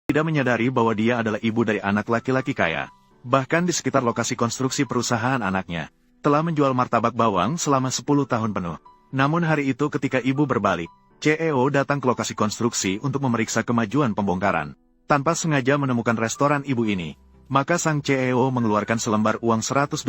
tidak menyadari bahwa dia adalah ibu dari anak laki-laki kaya. Bahkan di sekitar lokasi konstruksi perusahaan anaknya, telah menjual martabak bawang selama 10 tahun penuh. Namun hari itu ketika ibu berbalik, CEO datang ke lokasi konstruksi untuk memeriksa kemajuan pembongkaran. Tanpa sengaja menemukan restoran ibu ini, maka sang CEO mengeluarkan selembar uang $100,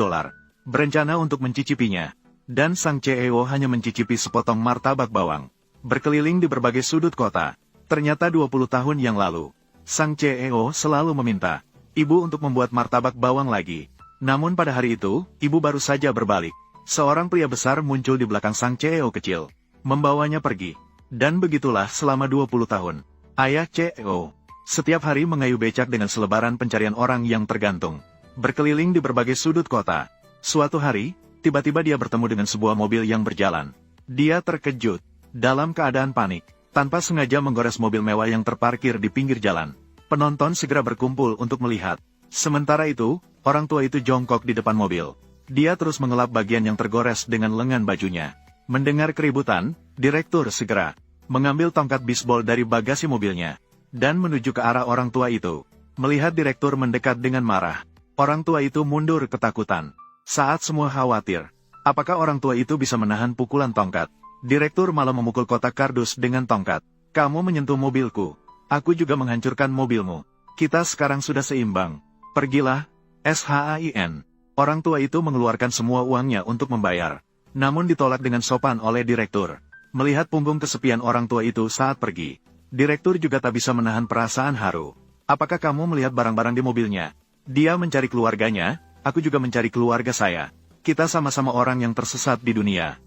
berencana untuk mencicipinya. Dan sang CEO hanya mencicipi sepotong martabak bawang. Berkeliling di berbagai sudut kota, ternyata 20 tahun yang lalu, sang CEO selalu meminta ibu untuk membuat martabak bawang lagi. Namun pada hari itu, ibu baru saja berbalik. Seorang pria besar muncul di belakang sang CEO kecil, membawanya pergi. Dan begitulah selama 20 tahun. Ayah CEO setiap hari mengayu becak dengan selebaran pencarian orang yang tergantung, berkeliling di berbagai sudut kota. Suatu hari, tiba-tiba dia bertemu dengan sebuah mobil yang berjalan. Dia terkejut, dalam keadaan panik, tanpa sengaja menggores mobil mewah yang terparkir di pinggir jalan. Penonton segera berkumpul untuk melihat. Sementara itu, orang tua itu jongkok di depan mobil. Dia terus mengelap bagian yang tergores dengan lengan bajunya. Mendengar keributan, direktur segera mengambil tongkat bisbol dari bagasi mobilnya dan menuju ke arah orang tua itu. Melihat direktur mendekat dengan marah, orang tua itu mundur ketakutan. Saat semua khawatir, apakah orang tua itu bisa menahan pukulan tongkat, direktur malah memukul kotak kardus dengan tongkat. Kamu menyentuh mobilku, aku juga menghancurkan mobilmu. Kita sekarang sudah seimbang. Pergilah, SHAIN. Orang tua itu mengeluarkan semua uangnya untuk membayar, namun ditolak dengan sopan oleh direktur. Melihat punggung kesepian orang tua itu saat pergi, direktur juga tak bisa menahan perasaan haru. Apakah kamu melihat barang-barang di mobilnya? Dia mencari keluarganya, aku juga mencari keluarga saya. Kita sama-sama orang yang tersesat di dunia.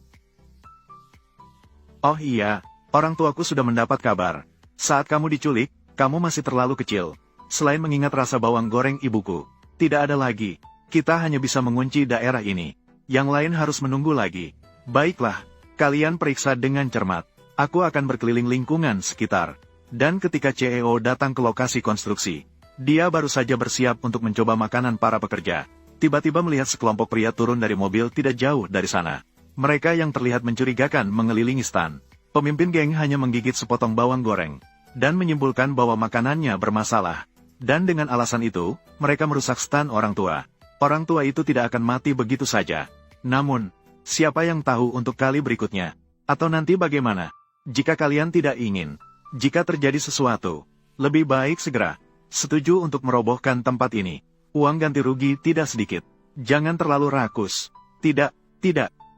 Oh iya, orang tuaku sudah mendapat kabar. Saat kamu diculik, kamu masih terlalu kecil. Selain mengingat rasa bawang goreng ibuku, tidak ada lagi. Kita hanya bisa mengunci daerah ini. Yang lain harus menunggu lagi. Baiklah, kalian periksa dengan cermat. Aku akan berkeliling lingkungan sekitar. Dan ketika CEO datang ke lokasi konstruksi, dia baru saja bersiap untuk mencoba makanan para pekerja. Tiba-tiba melihat sekelompok pria turun dari mobil tidak jauh dari sana. Mereka yang terlihat mencurigakan mengelilingi stan. Pemimpin geng hanya menggigit sepotong bawang goreng dan menyimpulkan bahwa makanannya bermasalah. Dan dengan alasan itu, mereka merusak stan orang tua. Orang tua itu tidak akan mati begitu saja. Namun, siapa yang tahu untuk kali berikutnya? Atau nanti bagaimana? Jika kalian tidak ingin, jika terjadi sesuatu, lebih baik segera setuju untuk merobohkan tempat ini. Uang ganti rugi tidak sedikit. Jangan terlalu rakus. Tidak,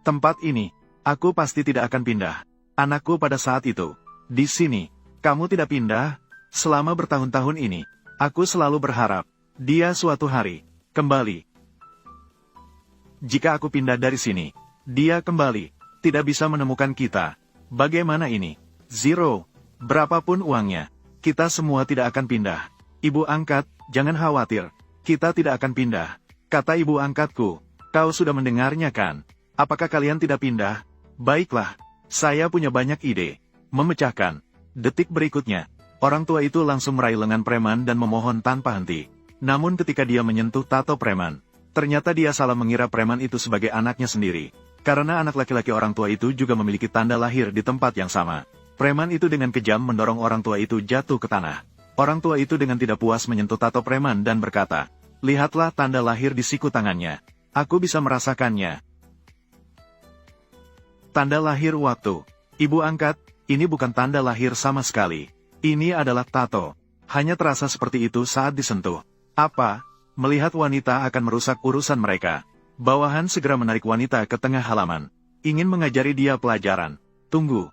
tempat ini, aku pasti tidak akan pindah. Anakku pada saat itu, di sini, kamu tidak pindah. Selama bertahun-tahun ini, aku selalu berharap, dia suatu hari, kembali. Jika aku pindah dari sini, dia kembali, tidak bisa menemukan kita. Bagaimana ini? Zero. Berapapun uangnya, kita semua tidak akan pindah. Ibu angkat, jangan khawatir. Kita tidak akan pindah. Kata ibu angkatku, kau sudah mendengarnya kan? Apakah kalian tidak pindah? Baiklah, saya punya banyak ide. Memecahkan. Detik berikutnya, orang tua itu langsung meraih lengan preman dan memohon tanpa henti. Namun ketika dia menyentuh tato preman, ternyata dia salah mengira preman itu sebagai anaknya sendiri. Karena anak laki-laki orang tua itu juga memiliki tanda lahir di tempat yang sama. Preman itu dengan kejam mendorong orang tua itu jatuh ke tanah. Orang tua itu dengan tidak puas menyentuh tato preman dan berkata, lihatlah tanda lahir di siku tangannya. Aku bisa merasakannya. Tanda lahir waktu. Ibu angkat, ini bukan tanda lahir sama sekali. Ini adalah tato. Hanya terasa seperti itu saat disentuh. Apa? Melihat wanita akan merusak urusan mereka. Bawahan segera menarik wanita ke tengah halaman. Ingin mengajari dia pelajaran. Tunggu.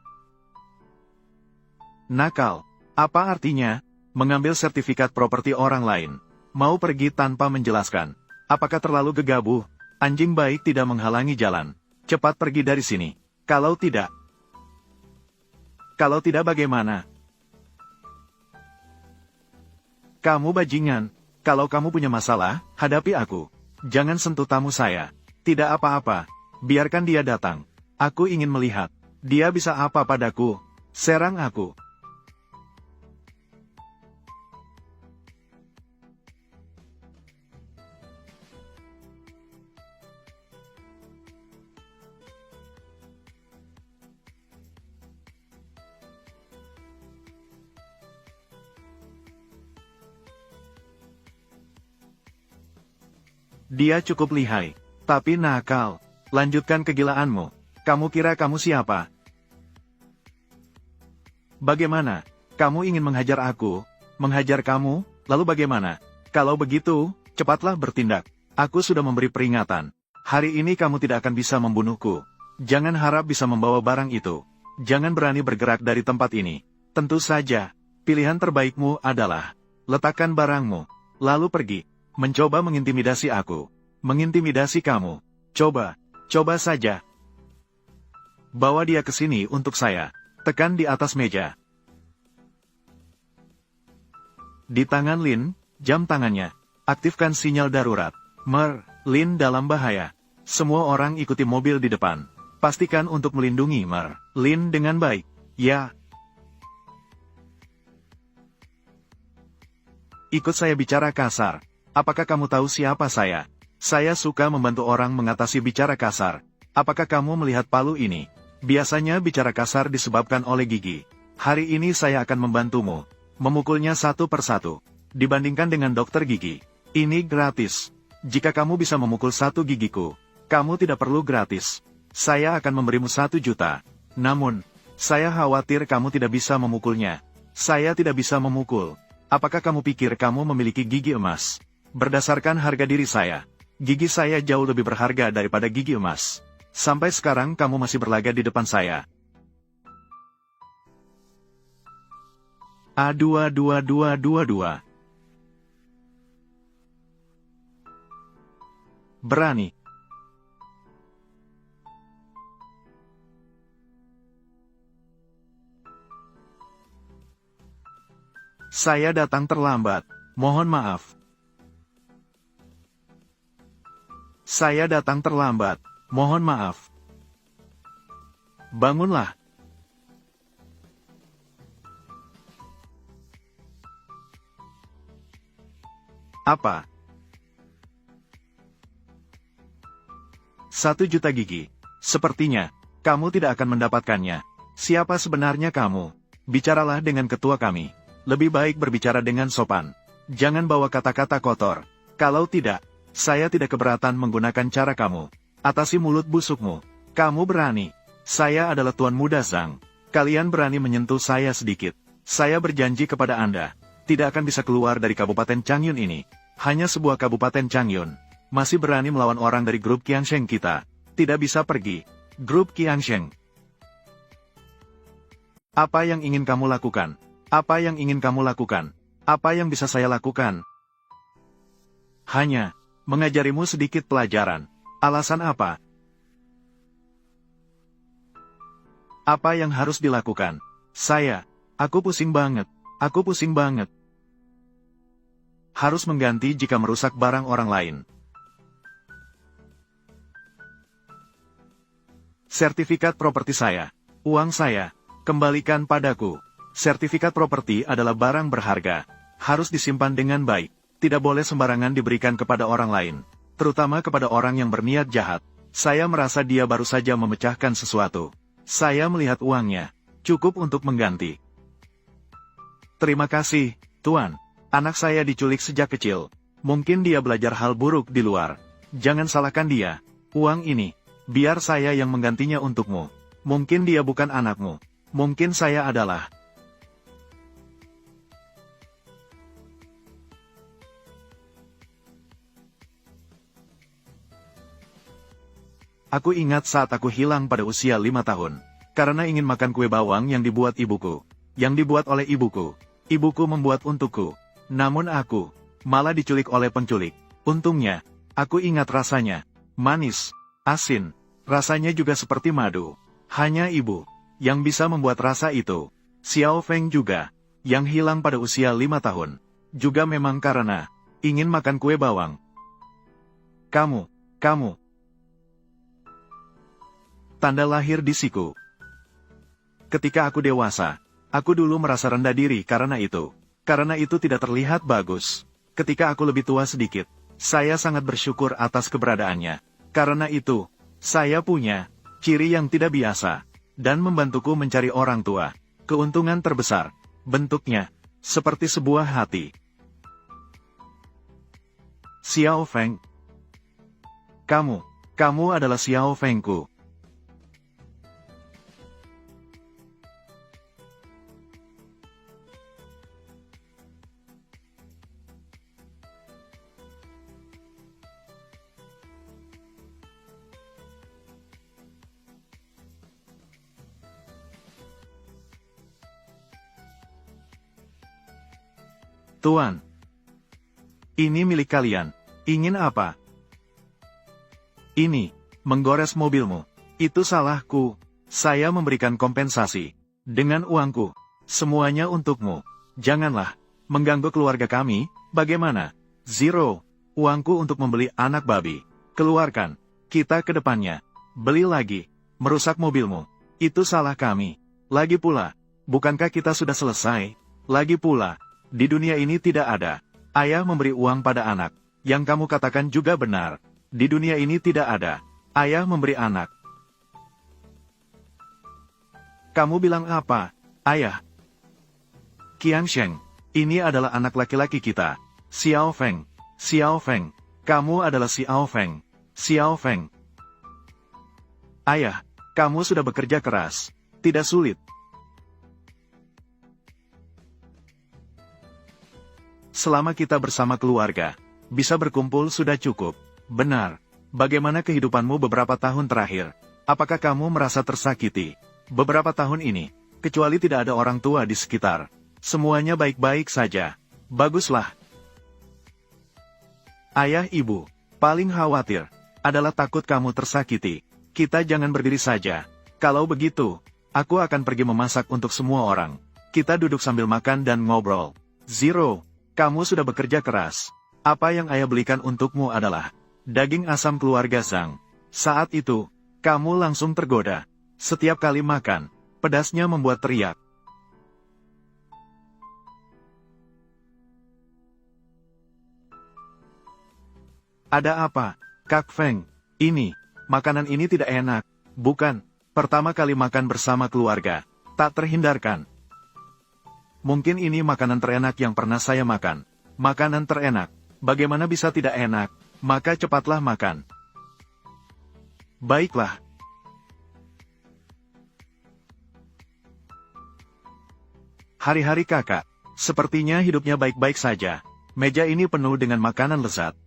Nakal. Apa artinya? Mengambil sertifikat properti orang lain. Mau pergi tanpa menjelaskan. Apakah terlalu gegabah? Anjing baik tidak menghalangi jalan. Cepat pergi dari sini. Kalau tidak bagaimana? Kamu bajingan. Kalau kamu punya masalah, hadapi aku. Jangan sentuh tamu saya. Tidak apa-apa. Biarkan dia datang. Aku ingin melihat. Dia bisa apa padaku? Serang aku. Dia cukup lihai, tapi nakal. Lanjutkan kegilaanmu. Kamu kira kamu siapa? Bagaimana? Kamu ingin menghajar aku? Menghajar kamu? Lalu bagaimana? Kalau begitu, cepatlah bertindak. Aku sudah memberi peringatan. Hari ini kamu tidak akan bisa membunuhku. Jangan harap bisa membawa barang itu. Jangan berani bergerak dari tempat ini. Tentu saja, pilihan terbaikmu adalah letakkan barangmu, lalu pergi. Mencoba mengintimidasi aku. Mengintimidasi kamu. Coba saja. Bawa dia ke sini untuk saya. Tekan di atas meja. Di tangan Lin, jam tangannya. Aktifkan sinyal darurat. Lin dalam bahaya. Semua orang ikuti mobil di depan. Pastikan untuk melindungi Lin dengan baik. Ya. Ikut saya bicara kasar. Apakah kamu tahu siapa saya? Saya suka membantu orang mengatasi bicara kasar. Apakah kamu melihat palu ini? Biasanya bicara kasar disebabkan oleh gigi. Hari ini saya akan membantumu. Memukulnya satu persatu. Dibandingkan dengan dokter gigi. Ini gratis. Jika kamu bisa memukul satu gigiku, kamu tidak perlu gratis. Saya akan memberimu 1 juta. Namun, saya khawatir kamu tidak bisa memukulnya. Saya tidak bisa memukul. Apakah kamu pikir kamu memiliki gigi emas? Berdasarkan harga diri saya, gigi saya jauh lebih berharga daripada gigi emas. Sampai sekarang kamu masih berlaga di depan saya. A22222. Berani. Saya datang terlambat. Mohon maaf. Saya datang terlambat. Mohon maaf. Bangunlah. Apa? 1 juta gigi. Sepertinya, kamu tidak akan mendapatkannya. Siapa sebenarnya kamu? Bicaralah dengan ketua kami. Lebih baik berbicara dengan sopan. Jangan bawa kata-kata kotor. Kalau tidak, saya tidak keberatan menggunakan cara kamu. Atasi mulut busukmu. Kamu berani. Saya adalah Tuan Muda Zhang. Kalian berani menyentuh saya sedikit. Saya berjanji kepada Anda, tidak akan bisa keluar dari Kabupaten Changyun ini. Hanya sebuah Kabupaten Changyun. Masih berani melawan orang dari grup Qiansheng kita. Tidak bisa pergi. Grup Qiansheng. Apa yang ingin kamu lakukan? Apa yang ingin kamu lakukan? Apa yang bisa saya lakukan? Hanya mengajarimu sedikit pelajaran. Alasan apa? Apa yang harus dilakukan? Aku pusing banget. Aku pusing banget. Harus mengganti jika merusak barang orang lain. Sertifikat properti saya. Uang saya. Kembalikan padaku. Sertifikat properti adalah barang berharga. Harus disimpan dengan baik. Tidak boleh sembarangan diberikan kepada orang lain. Terutama kepada orang yang berniat jahat. Saya merasa dia baru saja memecahkan sesuatu. Saya melihat uangnya. Cukup untuk mengganti. Terima kasih, Tuan. Anak saya diculik sejak kecil. Mungkin dia belajar hal buruk di luar. Jangan salahkan dia. Uang ini, biar saya yang menggantinya untukmu. Mungkin dia bukan anakmu. Mungkin saya adalah. Aku ingat saat aku hilang pada usia 5 tahun. Karena ingin makan kue bawang yang dibuat ibuku. Yang dibuat oleh ibuku. Ibuku membuat untukku. Namun aku malah diculik oleh penculik. Untungnya, aku ingat rasanya. Manis, asin, rasanya juga seperti madu. Hanya ibu yang bisa membuat rasa itu. Xiao Feng juga, yang hilang pada usia 5 tahun. Juga memang karena ingin makan kue bawang. Kamu. Tanda lahir di siku. Ketika aku dewasa, aku dulu merasa rendah diri karena itu. Karena itu tidak terlihat bagus. Ketika aku lebih tua sedikit, saya sangat bersyukur atas keberadaannya. Karena itu, saya punya ciri yang tidak biasa, dan membantuku mencari orang tua. Keuntungan terbesar, bentuknya, seperti sebuah hati. Xiao Feng. Kamu adalah Xiao Fengku. Tuan, ini milik kalian. Ingin apa? Ini, menggores mobilmu. Itu salahku. Saya memberikan kompensasi. Dengan uangku. Semuanya untukmu. Janganlah mengganggu keluarga kami. Bagaimana? Zero. Uangku untuk membeli anak babi. Keluarkan. Kita ke depannya. Beli lagi. Merusak mobilmu. Itu salah kami. Lagi pula, bukankah kita sudah selesai? Lagi pula, di dunia ini tidak ada ayah memberi uang pada anak. Yang kamu katakan juga benar. Di dunia ini tidak ada ayah memberi anak. Kamu bilang apa, ayah? Qiangsheng, ini adalah anak laki-laki kita. Xiao Feng. Xiao Feng. Kamu adalah Xiao Feng. Xiao Feng. Ayah, kamu sudah bekerja keras. Tidak sulit. Selama kita bersama keluarga, bisa berkumpul sudah cukup. Benar. Bagaimana kehidupanmu beberapa tahun terakhir? Apakah kamu merasa tersakiti? Beberapa tahun ini, kecuali tidak ada orang tua di sekitar. Semuanya baik-baik saja. Baguslah. Ayah ibu, paling khawatir, adalah takut kamu tersakiti. Kita jangan berdiri saja. Kalau begitu, aku akan pergi memasak untuk semua orang. Kita duduk sambil makan dan ngobrol. Zero. Kamu sudah bekerja keras. Apa yang ayah belikan untukmu adalah daging asam keluarga Zhang. Saat itu, kamu langsung tergoda. Setiap kali makan, pedasnya membuat teriak. Ada apa, Kak Feng? Makanan ini tidak enak. Bukan, pertama kali makan bersama keluarga. Tak terhindarkan. Mungkin ini makanan terenak yang pernah saya makan. Makanan terenak. Bagaimana bisa tidak enak? Maka cepatlah makan. Baiklah. Hari-hari kakak, sepertinya hidupnya baik-baik saja. Meja ini penuh dengan makanan lezat.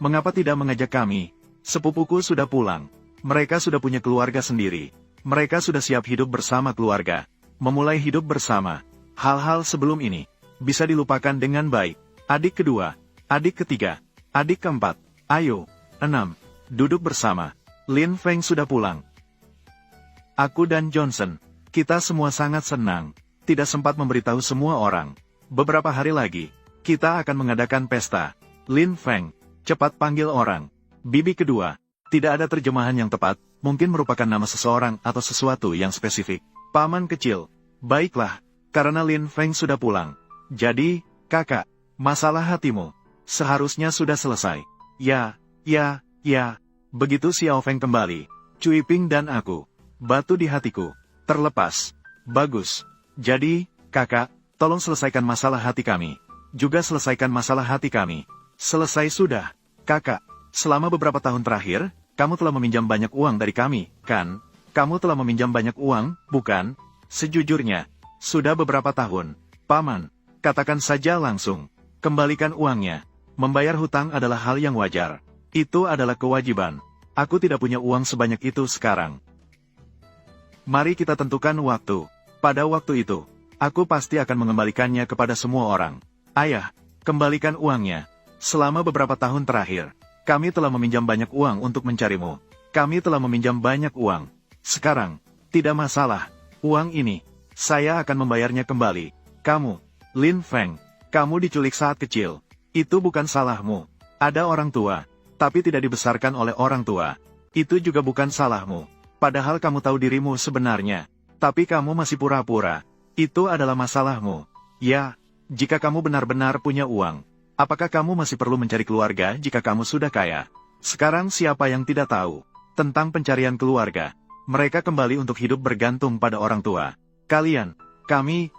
Mengapa tidak mengajak kami? Sepupuku sudah pulang. Mereka sudah punya keluarga sendiri. Mereka sudah siap hidup bersama keluarga. Memulai hidup bersama. Hal-hal sebelum ini bisa dilupakan dengan baik. Adik kedua, adik ketiga, adik keempat. Ayo, 6. Duduk bersama. Lin Feng sudah pulang. Aku dan Johnson, kita semua sangat senang. Tidak sempat memberitahu semua orang. Beberapa hari lagi, kita akan mengadakan pesta. Lin Feng, cepat panggil orang. Bibi kedua, tidak ada terjemahan yang tepat, mungkin merupakan nama seseorang atau sesuatu yang spesifik. Paman kecil. Baiklah, karena Lin Feng sudah pulang. Jadi, kakak, masalah hatimu seharusnya sudah selesai. Ya. Begitu Xiao Feng kembali, Cui Ping dan aku, batu di hatiku terlepas. Bagus. Jadi, kakak, tolong selesaikan masalah hati kami. Juga selesaikan masalah hati kami. Selesai sudah. Kakak, selama beberapa tahun terakhir, kamu telah meminjam banyak uang dari kami, kan? Kamu telah meminjam banyak uang, bukan? Sejujurnya, sudah beberapa tahun. Paman, katakan saja langsung. Kembalikan uangnya. Membayar hutang adalah hal yang wajar. Itu adalah kewajiban. Aku tidak punya uang sebanyak itu sekarang. Mari kita tentukan waktu. Pada waktu itu, aku pasti akan mengembalikannya kepada semua orang. Ayah, kembalikan uangnya. Selama beberapa tahun terakhir, kami telah meminjam banyak uang untuk mencarimu. Kami telah meminjam banyak uang. Sekarang, tidak masalah. Uang ini, saya akan membayarnya kembali. Kamu, Lin Feng, kamu diculik saat kecil. Itu bukan salahmu. Ada orang tua, tapi tidak dibesarkan oleh orang tua. Itu juga bukan salahmu. Padahal kamu tahu dirimu sebenarnya. Tapi kamu masih pura-pura. Itu adalah masalahmu. Ya, jika kamu benar-benar punya uang, apakah kamu masih perlu mencari keluarga jika kamu sudah kaya? Sekarang siapa yang tidak tahu tentang pencarian keluarga? Mereka kembali untuk hidup bergantung pada orang tua. Kalian, kami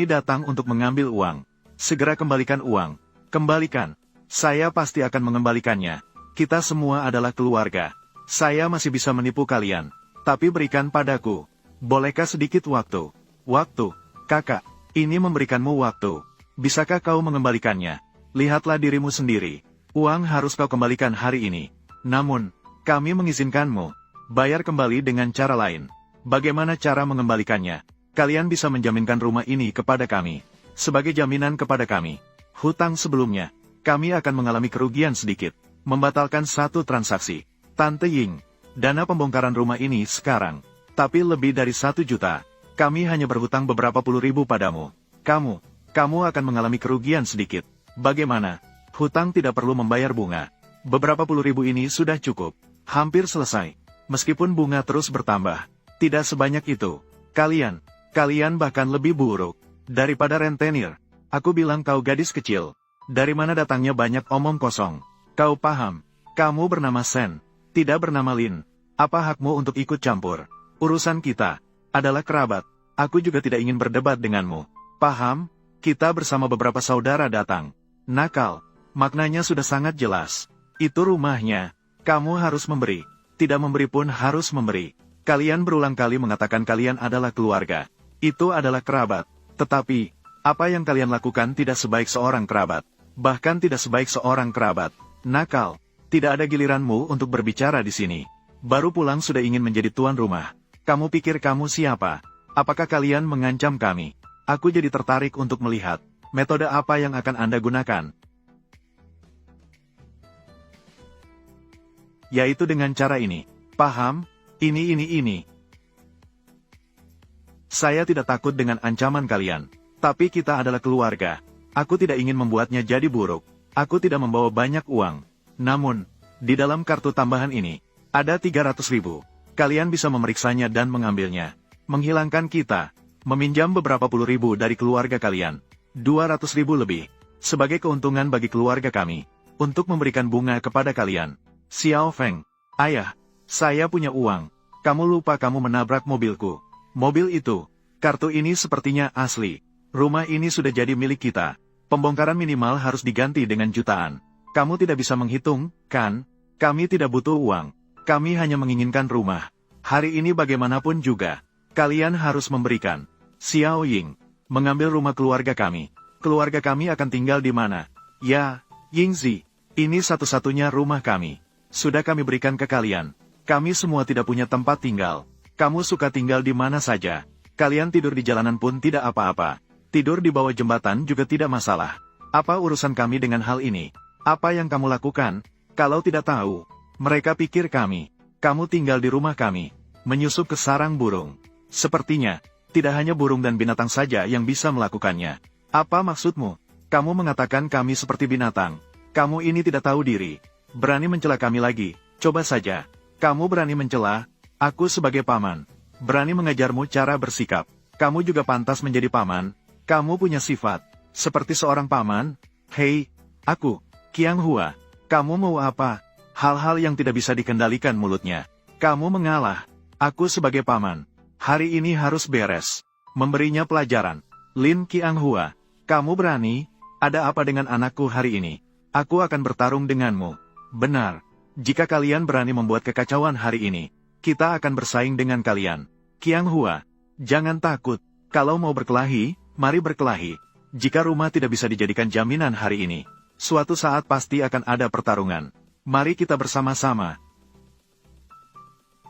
datang untuk mengambil uang. Segera kembalikan uang. Kembalikan. Saya pasti akan mengembalikannya. Kita semua adalah keluarga. Saya masih bisa menipu kalian. Tapi berikan padaku. Bolehkah sedikit waktu? Waktu, kakak. Ini memberikanmu waktu. Bisakah kau mengembalikannya? Lihatlah dirimu sendiri. Uang harus kau kembalikan hari ini. Namun, kami mengizinkanmu. Bayar kembali dengan cara lain. Bagaimana cara mengembalikannya? Kalian bisa menjaminkan rumah ini kepada kami. Sebagai jaminan kepada kami. Hutang sebelumnya. Kami akan mengalami kerugian sedikit. Membatalkan satu transaksi. Tante Ying. Dana pembongkaran rumah ini sekarang. Tapi lebih dari 1 juta. Kami hanya berhutang beberapa puluh ribu padamu. Kamu akan mengalami kerugian sedikit. Bagaimana? Hutang tidak perlu membayar bunga. Beberapa puluh ribu ini sudah cukup. Hampir selesai. Meskipun bunga terus bertambah. Tidak sebanyak itu. Kalian bahkan lebih buruk. Daripada rentenir. Aku bilang kau gadis kecil. Dari mana datangnya banyak omong kosong? Kau paham? Kamu bernama Sen. Tidak bernama Lin. Apa hakmu untuk ikut campur? Urusan kita adalah kerabat. Aku juga tidak ingin berdebat denganmu. Paham? Kita bersama beberapa saudara datang. Nakal. Maknanya sudah sangat jelas. Itu rumahnya. Kamu harus memberi. Tidak memberi pun harus memberi. Kalian berulang kali mengatakan kalian adalah keluarga. Itu adalah kerabat. Tetapi, apa yang kalian lakukan tidak sebaik seorang kerabat. Bahkan tidak sebaik seorang kerabat. Nakal. Tidak ada giliranmu untuk berbicara di sini. Baru pulang sudah ingin menjadi tuan rumah. Kamu pikir kamu siapa? Apakah kalian mengancam kami? Aku jadi tertarik untuk melihat. Metode apa yang akan Anda gunakan? Yaitu dengan cara ini. Paham? Ini. Saya tidak takut dengan ancaman kalian. Tapi kita adalah keluarga. Aku tidak ingin membuatnya jadi buruk. Aku tidak membawa banyak uang. Namun, di dalam kartu tambahan ini, ada 300 ribu. Kalian bisa memeriksanya dan mengambilnya. Menghilangkan kita. Meminjam beberapa puluh ribu dari keluarga kalian. 200 ribu lebih. Sebagai keuntungan bagi keluarga kami. Untuk memberikan bunga kepada kalian. Xiao Feng. Ayah. Saya punya uang. Kamu lupa kamu menabrak mobilku. Mobil itu. Kartu ini sepertinya asli. Rumah ini sudah jadi milik kita. Pembongkaran minimal harus diganti dengan jutaan. Kamu tidak bisa menghitung, kan? Kami tidak butuh uang. Kami hanya menginginkan rumah. Hari ini bagaimanapun juga. Kalian harus memberikan. Xiao Ying. Mengambil rumah keluarga kami. Keluarga kami akan tinggal di mana? Ya, Yingzi. Ini satu-satunya rumah kami. Sudah kami berikan ke kalian. Kami semua tidak punya tempat tinggal. Kamu suka tinggal di mana saja. Kalian tidur di jalanan pun tidak apa-apa. Tidur di bawah jembatan juga tidak masalah. Apa urusan kami dengan hal ini? Apa yang kamu lakukan? Kalau tidak tahu. Mereka pikir kamu tinggal di rumah kami, menyusup ke sarang burung. Sepertinya, tidak hanya burung dan binatang saja yang bisa melakukannya. Apa maksudmu? Kamu mengatakan kami seperti binatang. Kamu ini tidak tahu diri. Berani mencela kami lagi, coba saja. Kamu berani mencela, aku sebagai paman. Berani mengajarmu cara bersikap. Kamu juga pantas menjadi paman. Kamu punya sifat, seperti seorang paman. Hei, aku, Qiang Hua. Kamu mau apa? Hal-hal yang tidak bisa dikendalikan mulutnya. Kamu mengalah. Aku sebagai paman. Hari ini harus beres. Memberinya pelajaran. Lin Qiang Hua. Kamu berani? Ada apa dengan anakku hari ini? Aku akan bertarung denganmu. Benar. Jika kalian berani membuat kekacauan hari ini, kita akan bersaing dengan kalian. Qiang Hua. Jangan takut. Kalau mau berkelahi, mari berkelahi. Jika rumah tidak bisa dijadikan jaminan hari ini, suatu saat pasti akan ada pertarungan. Mari kita bersama-sama.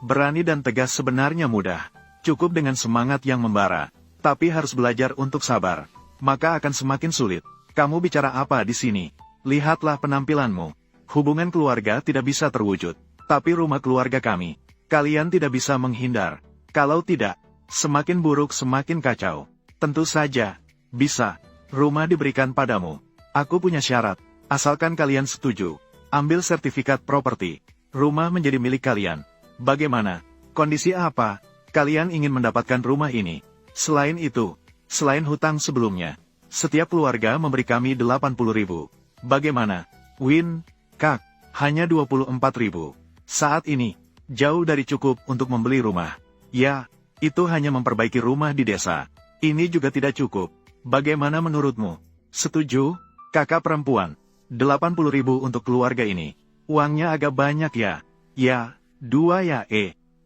Berani dan tegas sebenarnya mudah. Cukup dengan semangat yang membara. Tapi harus belajar untuk sabar. Maka akan semakin sulit. Kamu bicara apa di sini? Lihatlah penampilanmu. Hubungan keluarga tidak bisa terwujud. Tapi rumah keluarga kami. Kalian tidak bisa menghindar. Kalau tidak, semakin buruk semakin kacau. Tentu saja. Bisa. Rumah diberikan padamu. Aku punya syarat. Asalkan kalian setuju. Ambil sertifikat properti. Rumah menjadi milik kalian. Bagaimana? Kondisi apa? Kalian ingin mendapatkan rumah ini. Selain itu, selain hutang sebelumnya, setiap keluarga memberi kami 80 ribu. Bagaimana? Win, Kak, hanya 24 ribu. Saat ini, jauh dari cukup untuk membeli rumah. Ya, itu hanya memperbaiki rumah di desa. Ini juga tidak cukup. Bagaimana menurutmu? Setuju? Kakak perempuan. 80.000 untuk keluarga ini. Uangnya agak banyak ya. Ya, 2 ya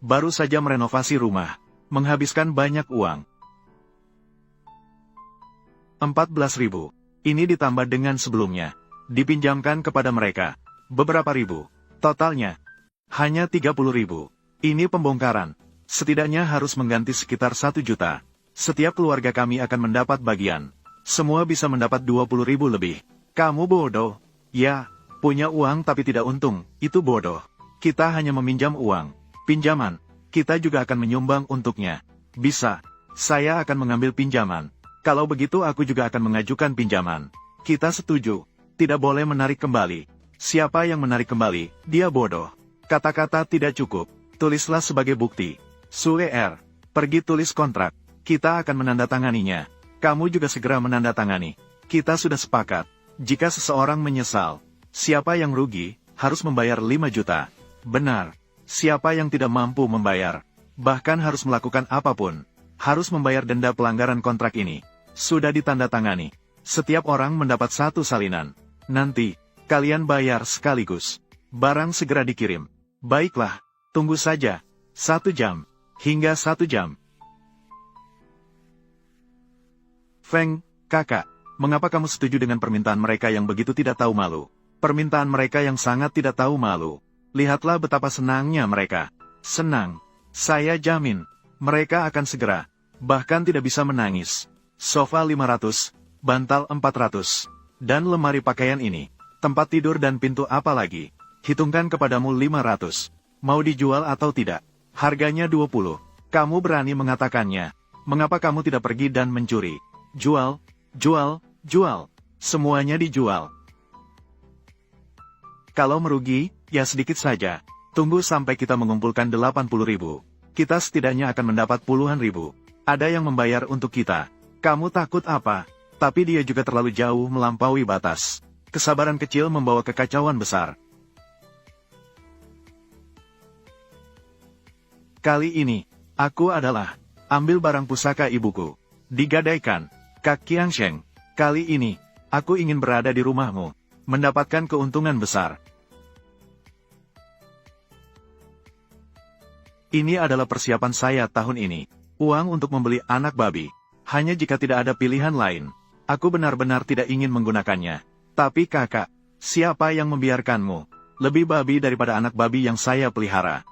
baru saja merenovasi rumah. Menghabiskan banyak uang. 14.000. Ini ditambah dengan sebelumnya. Dipinjamkan kepada mereka. Beberapa ribu. Totalnya. Hanya 30.000. Ini pembongkaran. Setidaknya harus mengganti sekitar 1 juta. Setiap keluarga kami akan mendapat bagian. Semua bisa mendapat 20.000 lebih. Kamu bodoh. Ya, punya uang tapi tidak untung. Itu bodoh. Kita hanya meminjam uang. Pinjaman. Kita juga akan menyumbang untuknya. Bisa. Saya akan mengambil pinjaman. Kalau begitu aku juga akan mengajukan pinjaman. Kita setuju. Tidak boleh menarik kembali. Siapa yang menarik kembali, dia bodoh. Kata-kata tidak cukup. Tulislah sebagai bukti. Sue R. Pergi tulis kontrak. Kita akan menandatanganinya. Kamu juga segera menandatangani. Kita sudah sepakat. Jika seseorang menyesal, siapa yang rugi, harus membayar 5 juta. Benar. Siapa yang tidak mampu membayar, bahkan harus melakukan apapun, harus membayar denda pelanggaran kontrak ini. Sudah ditandatangani. Setiap orang mendapat 1 salinan. Nanti, kalian bayar sekaligus. Barang segera dikirim. Baiklah, tunggu saja. 1 jam. Hingga 1 jam. Feng, kakak, mengapa kamu setuju dengan permintaan mereka yang begitu tidak tahu malu? Permintaan mereka yang sangat tidak tahu malu. Lihatlah betapa senangnya mereka. Senang. Saya jamin, mereka akan segera. Bahkan tidak bisa menangis. Sofa 500, bantal 400. Dan lemari pakaian ini. Tempat tidur dan pintu apa lagi? Hitungkan kepadamu 500. Mau dijual atau tidak? Harganya 20. Kamu berani mengatakannya. Mengapa kamu tidak pergi dan mencuri? Jual, jual, jual. Semuanya dijual. Kalau merugi, ya sedikit saja. Tunggu sampai kita mengumpulkan 80.000. Kita setidaknya akan mendapat puluhan ribu. Ada yang membayar untuk kita. Kamu takut apa? Tapi dia juga terlalu jauh melampaui batas. Kesabaran kecil membawa kekacauan besar. Kali ini, aku adalah. Ambil barang pusaka ibuku. Digadaikan. Kak Qiangsheng. Kali ini, aku ingin berada di rumahmu. Mendapatkan keuntungan besar. Ini adalah persiapan saya tahun ini. Uang untuk membeli anak babi. Hanya jika tidak ada pilihan lain. Aku benar-benar tidak ingin menggunakannya. Tapi kakak, siapa yang membiarkanmu? Lebih babi daripada anak babi yang saya pelihara.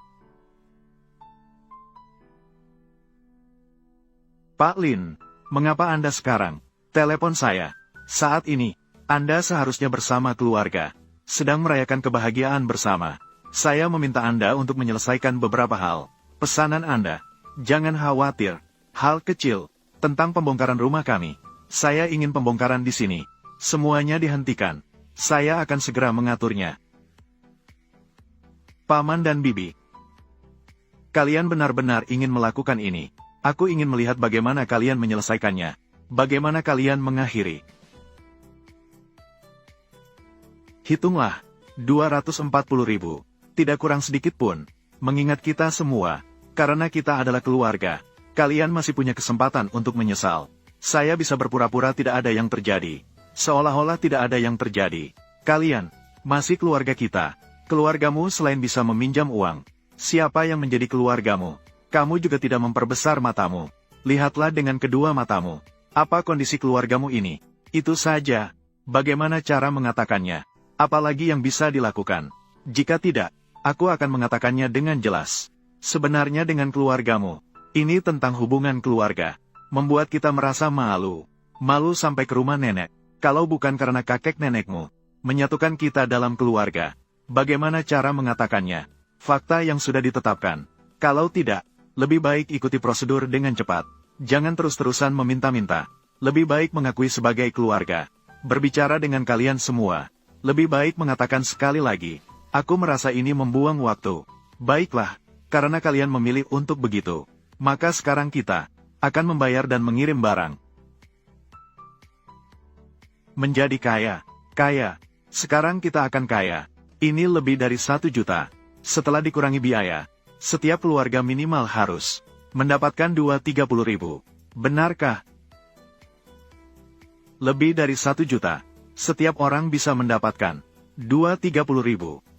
Pak Lin, mengapa Anda sekarang? Telepon saya. Saat ini, Anda seharusnya bersama keluarga. Sedang merayakan kebahagiaan bersama. Saya meminta Anda untuk menyelesaikan beberapa hal. Pesanan Anda. Jangan khawatir. Hal kecil. Tentang pembongkaran rumah kami. Saya ingin pembongkaran di sini. Semuanya dihentikan. Saya akan segera mengaturnya. Paman dan Bibi. Kalian benar-benar ingin melakukan ini. Aku ingin melihat bagaimana kalian menyelesaikannya. Bagaimana kalian mengakhiri. Hitunglah. 240.000. Tidak kurang sedikit pun. Mengingat kita semua. Karena kita adalah keluarga. Kalian masih punya kesempatan untuk menyesal. Saya bisa berpura-pura tidak ada yang terjadi. Seolah-olah tidak ada yang terjadi. Kalian, masih keluarga kita. Keluargamu selain bisa meminjam uang. Siapa yang menjadi keluargamu? Kamu juga tidak memperbesar matamu. Lihatlah dengan kedua matamu. Apa kondisi keluargamu ini? Itu saja. Bagaimana cara mengatakannya? Apalagi yang bisa dilakukan? Jika tidak, aku akan mengatakannya dengan jelas. Sebenarnya dengan keluargamu. Ini tentang hubungan keluarga. Membuat kita merasa malu. Malu sampai ke rumah nenek. Kalau bukan karena kakek nenekmu. Menyatukan kita dalam keluarga. Bagaimana cara mengatakannya? Fakta yang sudah ditetapkan. Kalau tidak, lebih baik ikuti prosedur dengan cepat. Jangan terus-terusan meminta-minta. Lebih baik mengakui sebagai keluarga. Berbicara dengan kalian semua. Lebih baik mengatakan sekali lagi. Aku merasa ini membuang waktu. Baiklah, karena kalian memilih untuk begitu. Maka sekarang kita akan membayar dan mengirim barang. Menjadi kaya. Kaya. Sekarang kita akan kaya. Ini lebih dari 1 juta. Setelah dikurangi biaya, setiap keluarga minimal harus mendapatkan 230.000. Benarkah? Lebih dari 1 juta. Setiap orang bisa mendapatkan 230.000.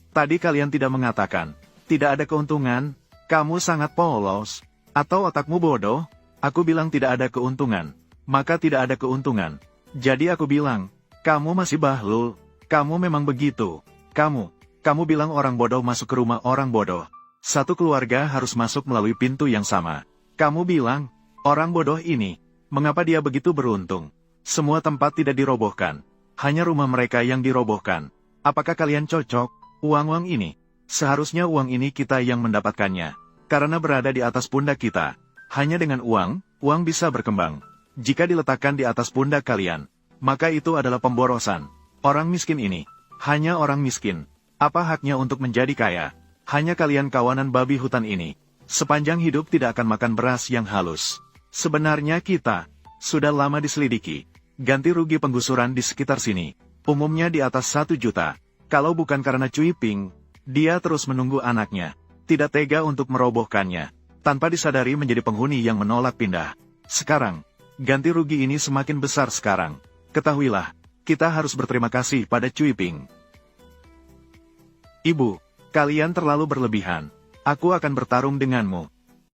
Tadi kalian tidak mengatakan, tidak ada keuntungan, kamu sangat polos, atau otakmu bodoh? Aku bilang tidak ada keuntungan, maka tidak ada keuntungan. Jadi aku bilang, kamu masih bahlul, kamu memang begitu. Kamu bilang orang bodoh masuk ke rumah orang bodoh. Satu keluarga harus masuk melalui pintu yang sama. Kamu bilang, orang bodoh ini, mengapa dia begitu beruntung? Semua tempat tidak dirobohkan. Hanya rumah mereka yang dirobohkan. Apakah kalian cocok? Uang-uang ini. Seharusnya uang ini kita yang mendapatkannya. Karena berada di atas pundak kita. Hanya dengan uang bisa berkembang. Jika diletakkan di atas pundak kalian, maka itu adalah pemborosan. Orang miskin ini, hanya orang miskin. Apa haknya untuk menjadi kaya? Hanya kalian kawanan babi hutan ini. Sepanjang hidup tidak akan makan beras yang halus. Sebenarnya kita, sudah lama diselidiki. Ganti rugi penggusuran di sekitar sini. Umumnya di atas 1 juta. Kalau bukan karena Cui Ping, dia terus menunggu anaknya. Tidak tega untuk merobohkannya. Tanpa disadari menjadi penghuni yang menolak pindah. Sekarang, ganti rugi ini semakin besar sekarang. Ketahuilah, kita harus berterima kasih pada Cui Ping. Ibu, kalian terlalu berlebihan. Aku akan bertarung denganmu.